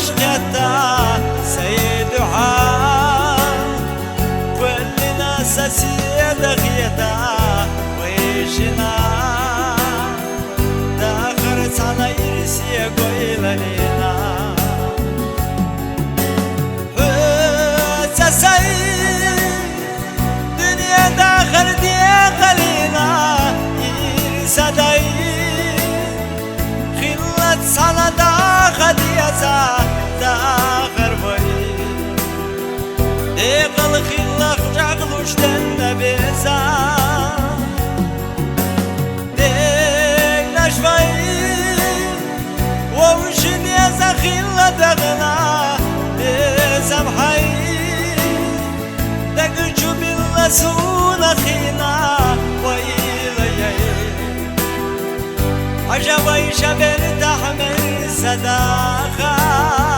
عشقتا سيدها كل ناس سيدة غيتا ويشنا داخرت على يرسي قويل لنا دنيا داخل دي قليلة يرسى خلت سنة داخل يسا داخل بي ديقل خلق جاقلوش دن بيسا ديق نشفي ووشن يسا خلت دغنا بيسا بحي دقجو بالرسول خينا وإلي عجبي شبر تحمل صداقة